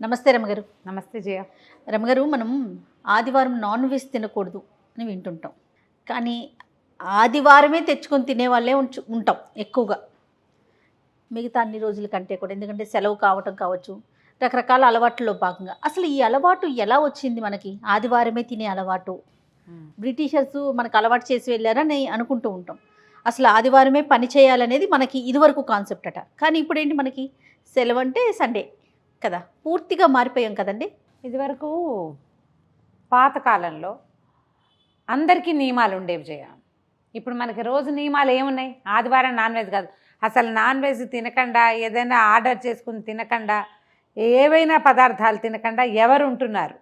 నమస్తే రమగారు. నమస్తే జయ. రమగారు, మనం ఆదివారం నాన్ వెజ్ తినకూడదు అని వింటుంటాం. కానీ ఆదివారమే తెచ్చుకొని తినేవాళ్ళే ఉంటాం ఎక్కువగా, మిగతా అన్ని రోజుల కంటే కూడా. ఎందుకంటే సెలవు కావటం కావచ్చు, రకరకాల అలవాట్లలో భాగంగా. అసలు ఈ అలవాటు ఎలా వచ్చింది మనకి? ఆదివారమే తినే అలవాటు బ్రిటిషర్స్ మనకు అలవాటు చేసి వెళ్ళారని అనుకుంటూ ఉంటాం. అసలు ఆదివారమే పని చేయాలనేది మనకి ఇదివరకు కాన్సెప్ట్ అట. కానీ ఇప్పుడు ఏంటి, మనకి సెలవు అంటే సండే కదా, పూర్తిగా మారిపోయాం కదండి. ఇదివరకు పాతకాలంలో అందరికీ నియమాలు ఉండేవి జయ. ఇప్పుడు మనకి రోజు నియమాలు ఏమున్నాయి? ఆదివారం నాన్ వెజ్ కాదు, అసలు నాన్ వెజ్ తినకుండా, ఏదైనా ఆర్డర్ చేసుకుని తినకుండా, ఏవైనా పదార్థాలు తినకుండా ఎవరు ఉంటున్నారు?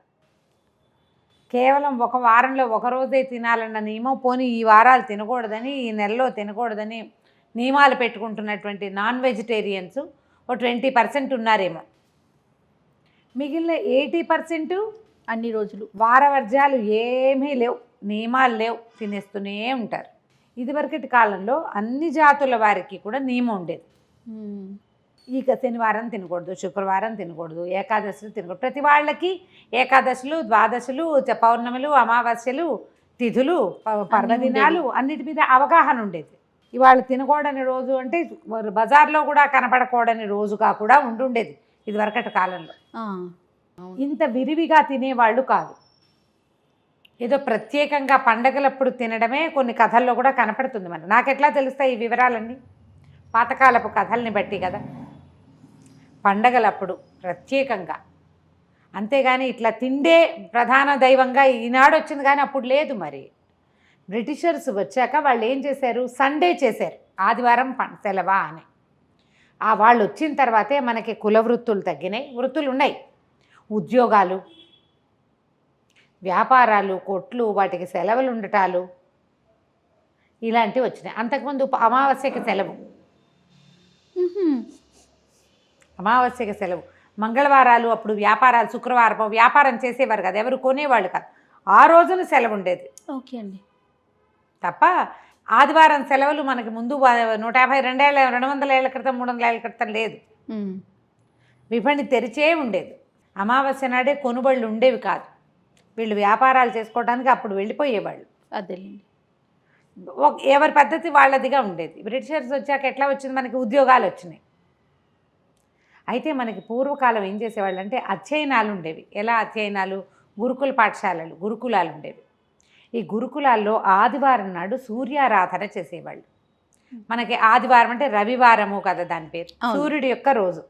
కేవలం ఒక వారంలో ఒక రోజే తినాలన్న నియమం, పోనీ ఈ వారాలు తినకూడదని, ఈ నెలలో తినకూడదని నియమాలు పెట్టుకుంటున్నటువంటి నాన్ వెజిటేరియన్స్ ఓ 20% ఉన్నారేమో. మిగిలిన 80% అన్ని రోజులు వారవర్జ్యాలు ఏమీ లేవు, నియమాలు లేవు, తినేస్తూనే ఉంటారు. ఇదివరకటి కాలంలో అన్ని జాతుల వారికి కూడా నియమం ఉండేది. ఇక శనివారం తినకూడదు, శుక్రవారం తినకూడదు, ఏకాదశులు తినకూడదు. ప్రతి వాళ్ళకి ఏకాదశులు, ద్వాదశులు, పౌర్ణములు, అమావాస్యలు, తిథులు, పర్వదినాలు అన్నిటి మీద అవగాహన ఉండేది. ఇవాళ తినకూడని రోజు అంటే బజార్లో కూడా కనపడకూడని రోజుగా కూడా ఉండుండేది ఇదివరకటి కాలంలో. ఇంత విరివిగా తినేవాళ్ళు కాదు. ఏదో ప్రత్యేకంగా పండగలప్పుడు తినడమే కొన్ని కథల్లో కూడా కనపడుతుంది. మనకు నాకెట్లా తెలుస్తాయి ఈ వివరాలన్నీ? పాతకాలపు కథల్ని బట్టి కదా. పండగలప్పుడు ప్రత్యేకంగా, అంతేగాని ఇట్లా తిండే ప్రధాన దైవంగా ఈనాడు వచ్చింది, కానీ అప్పుడు లేదు. మరి బ్రిటిషర్స్ వచ్చాక వాళ్ళు ఏం చేశారు? సండే చేశారు, ఆదివారం సెలవా అని. వాళ్ళు వచ్చిన తర్వాతే మనకి కుల వృత్తులు తగ్గినాయి, వృత్తులు ఉన్నాయి, ఉద్యోగాలు, వ్యాపారాలు, కొట్లు, వాటికి సెలవులు ఉండటాలు ఇలాంటివి వచ్చినాయి. అంతకుముందు అమావాస్యకి సెలవు, అమావాస్యకి సెలవు, మంగళవారాలు అప్పుడు వ్యాపారాలు, శుక్రవారం వ్యాపారం చేసేవారు కదా, ఎవరు కొనేవాళ్ళు కాదు, ఆ రోజున సెలవు ఉండేది. ఓకే అండి. తప్ప ఆదివారం సెలవులు మనకి ముందు 150, 200 ఏళ్ల క్రితం, 300 ఏళ్ల క్రితం లేదు. విపణి తెరిచే ఉండేది. అమావాస్య నాడే కొనుబళ్ళు ఉండేవి కాదు. వీళ్ళు వ్యాపారాలు చేసుకోవడానికి అప్పుడు వెళ్ళిపోయేవాళ్ళు. అదేలేండి. ఎవరి పద్ధతి వాళ్ళదిగా ఉండేది. బ్రిటిషర్స్ వచ్చాక ఎట్లా వచ్చింది? మనకి ఉద్యోగాలు వచ్చినాయి. అయితే మనకి పూర్వకాలం ఏం చేసేవాళ్ళు అంటే అధ్యయనాలు ఉండేవి. ఎలా అధ్యయనాలు? గురుకుల పాఠశాలలు, గురుకులాలు ఉండేవి. ఈ గురుకులాల్లో ఆదివారం నాడు సూర్యారాధన చేసేవాళ్ళు. మనకి ఆదివారం అంటే రవివారము కదా దాని పేరు, సూర్యుడి యొక్క రోజు.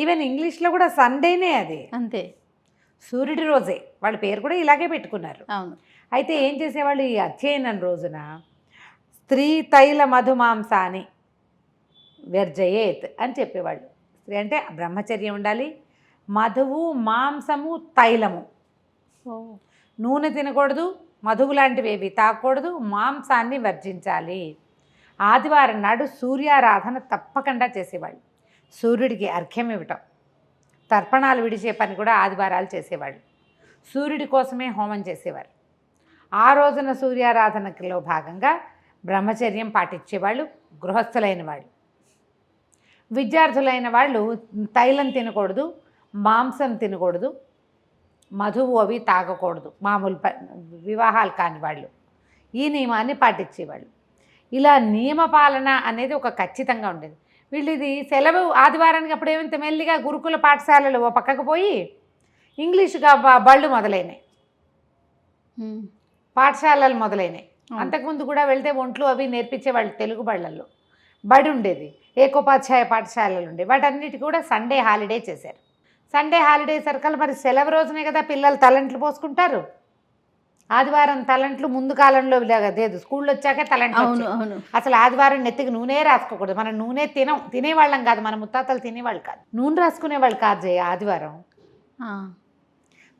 ఈవెన్ ఇంగ్లీష్లో కూడా సండేనే అది, అంతే, సూర్యుడి రోజే. వాళ్ళ పేరు కూడా ఇలాగే పెట్టుకున్నారు. అయితే ఏం చేసేవాళ్ళు? ఈ అధ్యయనం రోజున స్త్రీ తైల మధుమాంసాని వ్యర్జయేత్ అని చెప్పేవాళ్ళు. స్త్రీ అంటే బ్రహ్మచర్యం ఉండాలి, మధువు, మాంసము, తైలము, నూనె తినకూడదు, మధువు లాంటివి ఏవి తాగకూడదు, మాంసాన్ని వర్జించాలి. ఆదివారం నాడు సూర్యారాధన తప్పకుండా చేసేవాళ్ళు. సూర్యుడికి అర్ఘ్యం ఇవ్వటం, తర్పణాలు విడిచే పని కూడా ఆదివారాలు చేసేవాళ్ళు. సూర్యుడి కోసమే హోమం చేసేవారు. ఆ రోజున సూర్యారాధనలో భాగంగా బ్రహ్మచర్యం పాటించేవాళ్ళు గృహస్థులైన వాళ్ళు. విద్యార్థులైన వాళ్ళు తైలం తినకూడదు, మాంసం తినకూడదు, మధువు అవి తాగకూడదు, మామూలు వివాహాలు కాని వాళ్ళు ఈ నియమాన్ని పాటించేవాళ్ళు. ఇలా నియమపాలన అనేది ఒక ఖచ్చితంగా ఉండేది. వీళ్ళు ఇది సెలవు ఆదివారానికి అప్పుడు ఏమంత మెల్లిగా గురుకుల పాఠశాలలు ఓ పక్కకు పోయి ఇంగ్లీషుగా బళ్ళు మొదలైనాయి, పాఠశాలలు మొదలైనాయి. అంతకుముందు కూడా వెళ్తే ఒంట్లు అవి నేర్పించేవాళ్ళు. తెలుగు బళ్ళల్లో బడి ఉండేది, ఏకోపాధ్యాయ పాఠశాలలు ఉండేవి. వాటన్నిటి కూడా సండే హాలిడే చేశారు. సండే హాలిడే సర్కల్ మరి సెలవు రోజునే కదా పిల్లలు తలంట్లు పోసుకుంటారు. ఆదివారం తలంట్లు ముందు కాలంలో లేదు, స్కూల్లో వచ్చాకే తలంట్లు. అసలు ఆదివారం నెత్తికి నూనె రాసుకోకూడదు. మనం నూనె తినేవాళ్ళం కాదు, మన ముత్తాతలు తినేవాళ్ళు కాదు, నూనె రాసుకునేవాళ్ళు కాదు జయ. ఆదివారం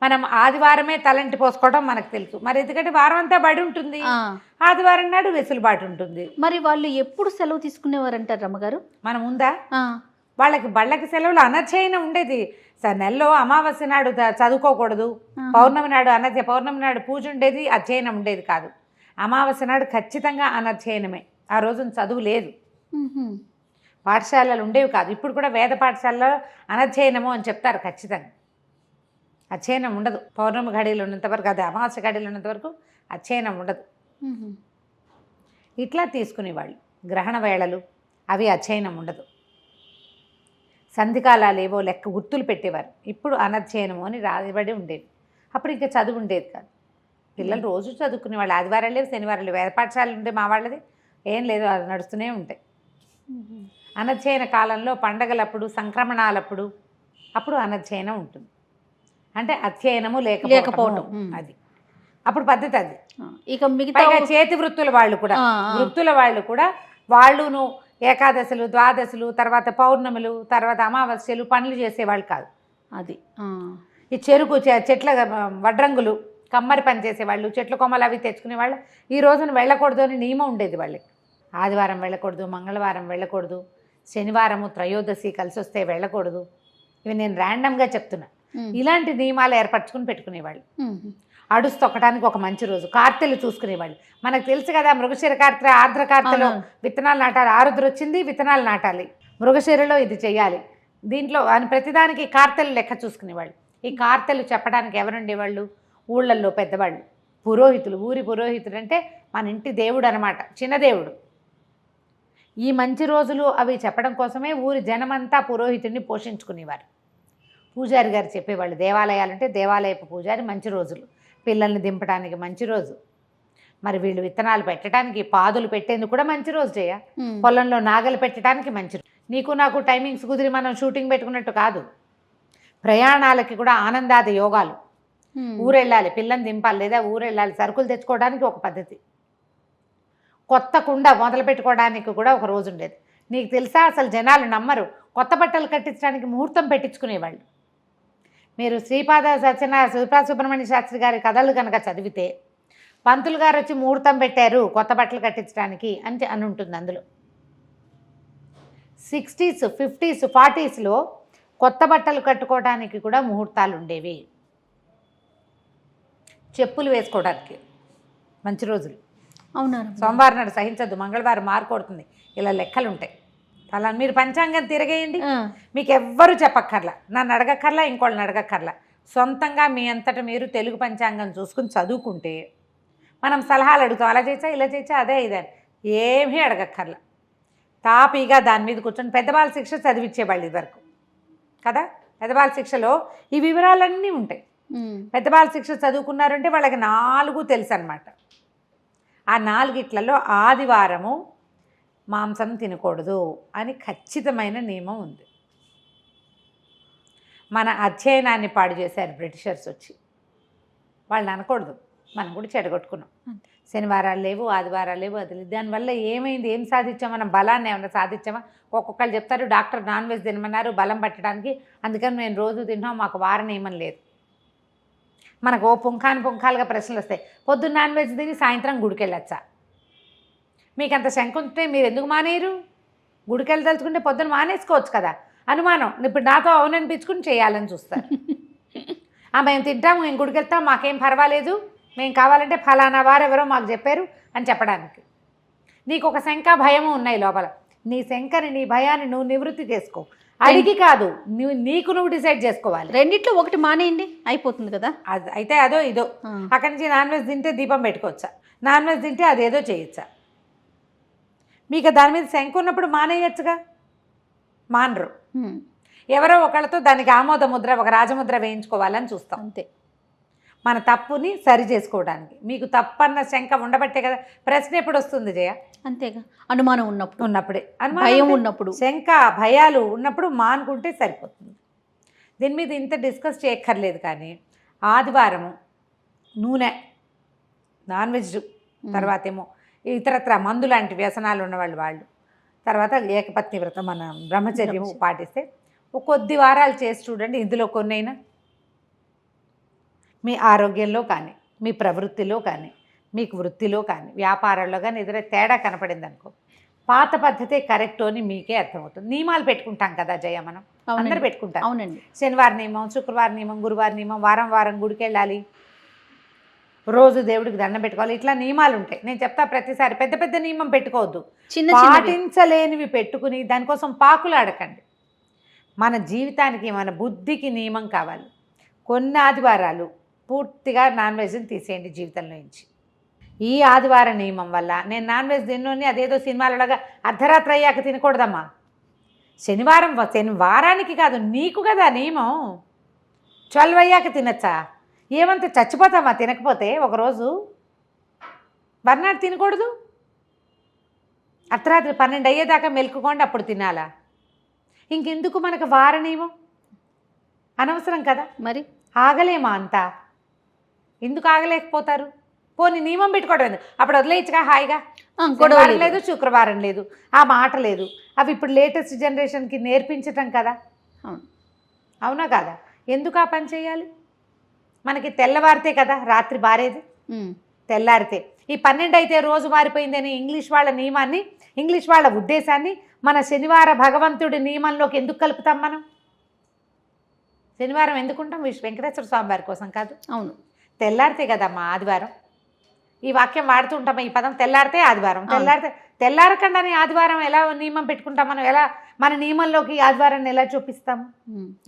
మనం ఆదివారమే తలంటి పోసుకోవడం మనకు తెలుసు. మరి ఎందుకంటే వారం అంతా బడి ఉంటుంది, ఆదివారం నాడు వెసులుబాటు ఉంటుంది. మరి వాళ్ళు ఎప్పుడు సెలవు తీసుకునేవారంటారు రమ్మగారు? మనం ఉందా? వాళ్ళకి బళ్ళకి సెలవులు అనధ్యయనం ఉండేది. నెలలో అమావాస్య నాడు చదువుకోకూడదు, పౌర్ణమి నాడు పౌర్ణమి నాడు పూజ ఉండేది, అధ్యయనం ఉండేది కాదు. అమావాస్య నాడు ఖచ్చితంగా అనధ్యయనమే, ఆ రోజున చదువు లేదు. పాఠశాలలు ఉండేవి కాదు. ఇప్పుడు కూడా వేద పాఠశాలలో అనధ్యయనము అని చెప్తారు ఖచ్చితంగా. అధ్యయనం ఉండదు. పౌర్ణమి ఘడియలు ఉన్నంత వరకు, అది అమావాస్య ఘడియలు ఉన్నంత వరకు అధ్యయనం ఉండదు. ఇట్లా తీసుకునేవాళ్ళు. గ్రహణ వేళలు అవి అధ్యయనం ఉండదు. సంధికాలాలు ఏవో లెక్క గుర్తులు పెట్టేవారు. ఇప్పుడు అనధ్యయనము అని రాయబడి ఉండేది. అప్పుడు ఇంకా చదువు ఉండేది కాదు. పిల్లలు రోజు చదువుకునేవాళ్ళు. ఆదివారాలు లేవు, శనివారాలు లేవు. వేద పాఠశాలలు ఉంటే మా వాళ్ళది ఏం లేదు, అది నడుస్తూనే ఉంటాయి. అనధ్యయన కాలంలో పండగలప్పుడు, సంక్రమణాలప్పుడు అప్పుడు అనధ్యయనం ఉంటుంది. అంటే అధ్యయనము లేకపోవటం. అది అప్పుడు పద్ధతి. అది ఇక మిగతా చేతి వృత్తుల వాళ్ళు కూడా, వృత్తుల వాళ్ళు కూడా వాళ్ళును ఏకాదశులు, ద్వాదశులు, తర్వాత పౌర్ణములు, తర్వాత అమావాస్యలు పనులు చేసేవాళ్ళు కాదు. అది ఈ చెరుకు చెట్ల వడ్రంగులు, కమ్మరి పని చేసేవాళ్ళు, చెట్ల కొమ్మలు అవి తెచ్చుకునేవాళ్ళు. ఈ రోజున వెళ్ళకూడదు అని నియమం ఉండేది వాళ్ళకి. ఆదివారం వెళ్ళకూడదు, మంగళవారం వెళ్ళకూడదు, శనివారము త్రయోదశి కలిసి వస్తే వెళ్ళకూడదు. ఇవి నేను ర్యాండమ్గా చెప్తున్నా. ఇలాంటి నియమాలు ఏర్పరచుకుని పెట్టుకునేవాళ్ళు. అడుసు తొక్కడానికి ఒక మంచి రోజు, కార్తెలు చూసుకునేవాళ్ళు. మనకు తెలుసు కదా, మృగశిర కార్తె, ఆర్ద్ర కార్తెలో విత్తనాలు నాటాలి. ఆరుద్ర వచ్చింది, విత్తనాలు నాటాలి. మృగశిరలో ఇది చెయ్యాలి. దీంట్లో అని ప్రతిదానికి కార్తెలు లెక్క చూసుకునేవాళ్ళు. ఈ కార్తెలు చెప్పడానికి ఎవరుండేవాళ్ళు? ఊళ్ళల్లో పెద్దవాళ్ళు, పురోహితులు. ఊరి పురోహితుడు అంటే మన ఇంటి దేవుడు అనమాట, చిన్న దేవుడు. ఈ మంచి రోజులు అవి చెప్పడం కోసమే ఊరి జనమంతా పురోహితుడిని పోషించుకునేవారు. పూజారి గారు చెప్పేవాళ్ళు. దేవాలయాలంటే దేవాలయపు పూజారి మంచి రోజులు, పిల్లల్ని దింపడానికి మంచి రోజు, మరి వీళ్ళు విత్తనాలు పెట్టడానికి, పాదులు పెట్టేందుకు కూడా మంచి రోజు చేయ, పొలంలో నాగలు పెట్టడానికి మంచి రోజు. నీకు నాకు టైమింగ్స్ కుదిరి మనం షూటింగ్ పెట్టుకున్నట్టు కాదు. ప్రయాణాలకి కూడా ఆనందాది యోగాలు. ఊరెళ్ళాలి, పిల్లని దింపాలి, లేదా ఊరెళ్ళాలి, సరుకులు తెచ్చుకోవడానికి ఒక పద్ధతి. కొత్త కుండ మొదలు పెట్టుకోవడానికి కూడా ఒక రోజు ఉండేది. నీకు తెలుసా, అసలు జనాలు నమ్మరు, కొత్త బట్టలు కట్టించడానికి ముహూర్తం పెట్టించుకునేవాళ్ళు. మీరు శ్రీపాద సుబ్రహ్మణ్య శాస్త్రి గారి కథలు కనుక చదివితే, పంతులు గారు వచ్చి ముహూర్తం పెట్టారు కొత్త బట్టలు కట్టించడానికి అని ఉంటుంది. అందులో 60s, 50s, 40sలో కొత్త బట్టలు కట్టుకోవడానికి కూడా ముహూర్తాలు ఉండేవి. చెప్పులు వేసుకోవడానికి మంచి రోజులు. అవునా? సోమవారం నాడు సహించద్దు, మంగళవారం మార్కొడుతుంది, ఇలా లెక్కలు ఉంటాయి. అలా మీరు పంచాంగం తిరగేయండి, మీకు ఎవ్వరు చెప్పక్కర్లా, నన్ను అడగక్కర్లా, ఇంకోళ్ళని అడగక్కర్లా. సొంతంగా మీ అంతటా మీరు తెలుగు పంచాంగం చూసుకుని చదువుకుంటే, మనం సలహాలు అడుగుతాం, అలా చేసా, ఇలా చేసా, అదే ఇదే, ఏమీ అడగక్కర్లా. తాపీగా దాని మీద కూర్చొని పెద్దవాళ్ళ శిక్ష చదివించేవాళ్ళు ఇదివరకు కదా. పెద్దవాళ్ళ శిక్షలో ఈ వివరాలన్నీ ఉంటాయి. పెద్దవాళ్ళ శిక్ష చదువుకున్నారంటే వాళ్ళకి 4 తెలుసు అన్నమాట. ఆ 4 ఆదివారము మాంసం తినకూడదు అని ఖచ్చితమైన నియమం ఉంది. మన అధ్యయనాన్ని పాడు చేశారు బ్రిటిషర్స్ వచ్చి. వాళ్ళు అనకూడదు, మనం కూడా చెడగొట్టుకున్నాం. శనివారాలు లేవు, ఆదివారాలు లేవు, అది దానివల్ల ఏమైంది, ఏం సాధించాం, మనం బలాన్ని ఏమైనా సాధించామా? ఒక్కొక్కరు చెప్తారు డాక్టర్ నాన్ వెజ్ తినమన్నారు బలం పట్టడానికి, అందుకని మేము రోజు తింటాం, మాకు వార నియమం లేదు. మనకు ఓ పుంఖాలుగా ప్రశ్నలు వస్తాయి. పొద్దున్న నాన్ వెజ్ తిని సాయంత్రం గుడికి వెళ్ళొచ్చా? మీకు అంత శంక ఉంటే మీరు ఎందుకు మానేయరు? గుడికి వెళ్ళదలుచుకుంటే పొద్దున్న మానేసుకోవచ్చు కదా. అనుమానం, ఇప్పుడు నాతో అవుననిపించుకుని చేయాలని చూస్తారు. మేము తింటాము, మేము గుడికి వెళ్తాం, మాకేం పర్వాలేదు, మేము కావాలంటే ఫలానా వారెవరో మాకు చెప్పారు అని చెప్పడానికి. నీకు ఒక శంక భయము ఉన్నాయి లోపల. నీ శంకని, నీ భయాన్ని నువ్వు నివృత్తి చేసుకో. అడిగి కాదు, నువ్వు డిసైడ్ చేసుకోవాలి. రెండిట్లో ఒకటి మానేయండి, అయిపోతుంది కదా. అది అయితే అదో ఇదో. అక్కడి నుంచి నాన్ వెజ్ తింటే దీపం పెట్టుకోవచ్చా? నాన్ వెజ్ తింటే అదేదో చేయొచ్చా? మీకు దాని మీద శంక ఉన్నప్పుడు మానేయచ్చుగా. మానరు. ఎవరో ఒకళ్ళతో దానికి ఆమోద ముద్ర, ఒక రాజముద్ర వేయించుకోవాలని చూస్తాం. అంతే. మన తప్పుని సరి చేసుకోవడానికి. మీకు తప్పన్న శంక ఉండబట్టే కదా ప్రశ్న ఎప్పుడు వస్తుంది జయ? అంతేగా, అనుమానం ఉన్నప్పుడే, భయం ఉన్నప్పుడు, శంక భయాలు ఉన్నప్పుడు మానుకుంటే సరిపోతుంది. దీని మీద ఇంత డిస్కస్ చేయక్కర్లేదు. కానీ ఆదివారము నూనె, నాన్ వెజ్, తర్వాత ఏమో ఇతరత్ర మందు లాంటి వ్యసనాలు ఉన్నవాళ్ళు, తర్వాత ఏకపత్ని వ్రతం, మన బ్రహ్మచర్యము పాటిస్తే ఒక కొద్ది వారాలు చేసి చూడండి. ఇందులో కొన్నైనా మీ ఆరోగ్యంలో కానీ, మీ ప్రవృత్తిలో కానీ, మీకు వృత్తిలో కానీ, వ్యాపారాల్లో కానీ ఏదైనా తేడా కనపడింది అనుకో, పాత పద్ధతే కరెక్ట్ అని మీకే అర్థమవుతుంది. నియమాలు పెట్టుకుంటాం కదా జయ, మనం అందరూ పెట్టుకుంటాం. అవునండి. శనివారం నియమం, శుక్రవారం నియమం, గురువారం నియమం, వారం గుడికి వెళ్ళాలి, రోజు దేవుడికి దండం పెట్టుకోవాలి, ఇట్లా నియమాలు ఉంటాయి. నేను చెప్తా ప్రతిసారి పెద్ద పెద్ద నియమం పెట్టుకోవద్దు, చిన్న పాటించలేనివి పెట్టుకుని దానికోసం పాకులాడకండి. మన జీవితానికి మన బుద్ధికి నియమం కావాలి. కొన్ని ఆదివారాలు పూర్తిగా నాన్ వెజ్ని తీసేయండి జీవితంలో నుంచి. ఈ ఆదివార నియమం వల్ల నేను నాన్ వెజ్ తిన్నోని అదేదో సినిమాలలాగా అర్ధరాత్రి అయ్యాక తినకూడదమ్మా. వారానికి కాదు, నీకు కదా నియమం. 12 అయ్యాక తినచ్చా? ఏమంత చచ్చిపోతామా తినకపోతే? ఒకరోజు మర్నాడు తినకూడదు. అర్ధరాత్రి 12 అయ్యేదాకా మెలుకుకోండి, అప్పుడు తినాలా? ఇంకెందుకు మనకు వార నియమం? అనవసరం కదా. మరి ఆగలేమా అంతా? ఎందుకు ఆగలేకపోతారు? పోనీ నియమం పెట్టుకోవడం, అప్పుడు వదిలేయచ్చుగా హాయిగా. గొడవ లేదు, శుక్రవారం లేదు, ఆ మాట లేదు. అవి ఇప్పుడు లేటెస్ట్ జనరేషన్కి నేర్పించటం కదా. అవునా కాదా? ఎందుకు ఆ పని చేయాలి? మనకి తెల్లవారితే కదా రాత్రి బారేది, తెల్లారితే. ఈ 12 అయితే రోజు మారిపోయిందని ఇంగ్లీష్ వాళ్ళ నియమాన్ని, ఇంగ్లీష్ వాళ్ళ ఉద్దేశాన్ని మన శనివార భగవంతుడి నియమంలోకి ఎందుకు కలుపుతాం మనం? శనివారం ఎందుకుంటాం? వెంకటేశ్వర స్వామి వారి కోసం కాదు. అవును, తెల్లారితే కదమ్మా ఆదివారం. ఈ వాక్యం వాడుతూ ఉంటాం, ఈ పదం తెల్లారితే ఆదివారం. తెల్లారకుండానే ఆదివారం ఎలా నియమం పెట్టుకుంటాం మనం? ఎలా మన నియమంలోకి ఆదివారాన్ని ఎలా చూపిస్తాము?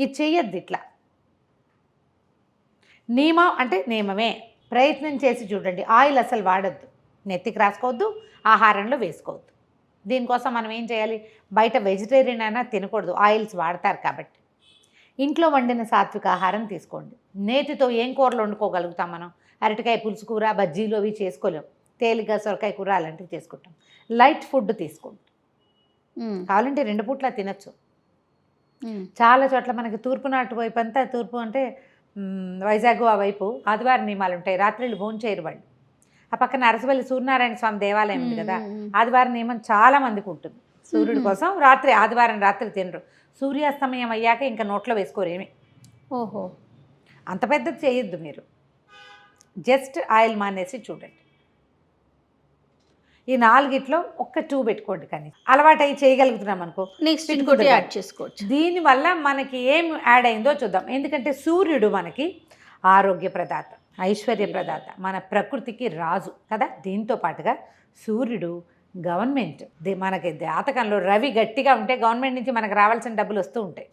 ఇది చెయ్యొద్దు. ఇట్లా నియమం అంటే నియమమే. ప్రయత్నం చేసి చూడండి. ఆయిల్ అసలు వాడొద్దు, నెత్తికి రాసుకోవద్దు, ఆహారంలో వేసుకోవద్దు. దీనికోసం మనం ఏం చేయాలి? బయట వెజిటేరియన్ అయినా తినకూడదు, ఆయిల్స్ వాడతారు కాబట్టి. ఇంట్లో వండిన సాత్విక ఆహారం తీసుకోండి. నేతితో ఏం కూరలు వండుకోగలుగుతాం మనం? అరటికాయ పులుసు కూర, బజ్జీలు అవి చేసుకోలేం. తేలిగ్గా సొరకాయ కూర అలాంటివి చేసుకుంటాం. లైట్ ఫుడ్ తీసుకోండి. కావాలంటే 2 పూట్ల తినచ్చు. చాలా చోట్ల మనకి తూర్పు నాటు వైపు అంతా, తూర్పు అంటే వైజాగ్ ఆ వైపు ఆదివారం నియమాలు ఉంటాయి. రాత్రులు భోంచేయరు వాళ్ళు. ఆ పక్కన అరసవల్లి సూర్యనారాయణ స్వామి దేవాలయం ఉంది కదా, ఆదివారం నియమం చాలా మందికి ఉంటుంది. సూర్యుడి కోసం ఆదివారం రాత్రి తినరు. సూర్యాస్తమయం అయ్యాక ఇంకా నోట్లో వేసుకోరేమి. ఓహో, అంత పెద్దది చేయొద్దు మీరు. జస్ట్ ఆయిల్ మానేసి చూడండి. ఈ 4 ఒక్క 2 పెట్టుకోండి. కానీ అలవాటు అయ్యి చేయగలుగుతున్నాం అనుకో, నెక్స్ట్ ఇంకోటి యాడ్ చేసుకోవచ్చు. దీనివల్ల మనకి ఏం యాడ్ అయిందో చూద్దాం. ఎందుకంటే సూర్యుడు మనకి ఆరోగ్య ప్రదాత, ఐశ్వర్య ప్రదాత, మన ప్రకృతికి రాజు కదా. దీంతో పాటుగా సూర్యుడు గవర్నమెంట్, మనకి జాతకంలో రవి గట్టిగా ఉంటే గవర్నమెంట్ నుంచి మనకు రావాల్సిన డబ్బులు వస్తూ ఉంటాయి.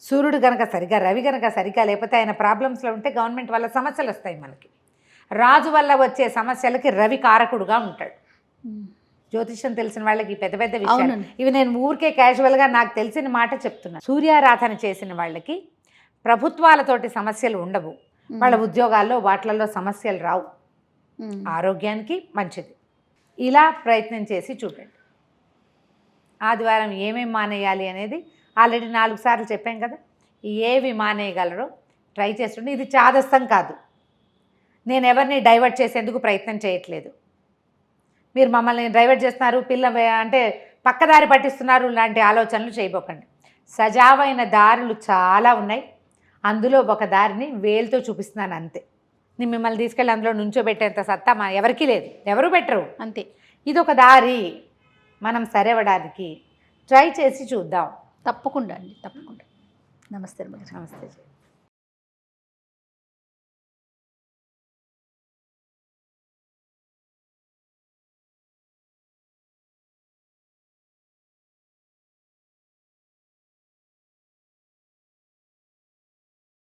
సూర్యుడు కనుక సరిగా, రవి కనుక సరిగా లేకపోతే ఆయన ప్రాబ్లమ్స్లో ఉంటే గవర్నమెంట్ వల్ల సమస్యలు వస్తాయి మనకి. రాజు వల్ల వచ్చే సమస్యలకి రవి కారకుడుగా ఉంటాడు. జ్యోతిష్యం తెలిసిన వాళ్ళకి పెద్ద పెద్ద విషయాలు ఇవి నేను ఊరికే క్యాజువల్గా నాకు తెలిసిన మాట చెప్తున్నా. సూర్యారాధన చేసిన వాళ్ళకి ప్రభుత్వాలతోటి సమస్యలు ఉండవు, వాళ్ళ ఉద్యోగాల్లో వాటిలలో సమస్యలు రావు, ఆరోగ్యానికి మంచిది. ఇలా ప్రయత్నం చేసి చూడండి. ఆదివారం ఏమేమి మానేయాలి అనేది ఆల్రెడీ 4 సార్లు చెప్పాం కదా. ఏవి మానేయగలరో ట్రై చేస్తుండే. ఇది చాదస్తం కాదు, నేను ఎవరిని డైవర్ట్ చేసేందుకు ప్రయత్నం చేయట్లేదు. మీరు మమ్మల్ని డైవర్ట్ చేస్తున్నారు, అంటే పక్కదారి పట్టిస్తున్నారు లాంటి ఆలోచనలు చేయబోకండి. సజావైన దారులు చాలా ఉన్నాయి, అందులో ఒక దారిని వేలుతో చూపిస్తున్నాను అంతే. నేను మిమ్మల్ని తీసుకెళ్ళి అందులో నుంచోబెట్టేంత సత్తా ఎవరికీ లేదు, ఎవరు పెట్టరు అంతే. ఇది ఒక దారి, మనం సరేవడానికి ట్రై చేసి చూద్దాం. తప్పకుండా అండి, తప్పకుండా. నమస్తే. నమస్తే.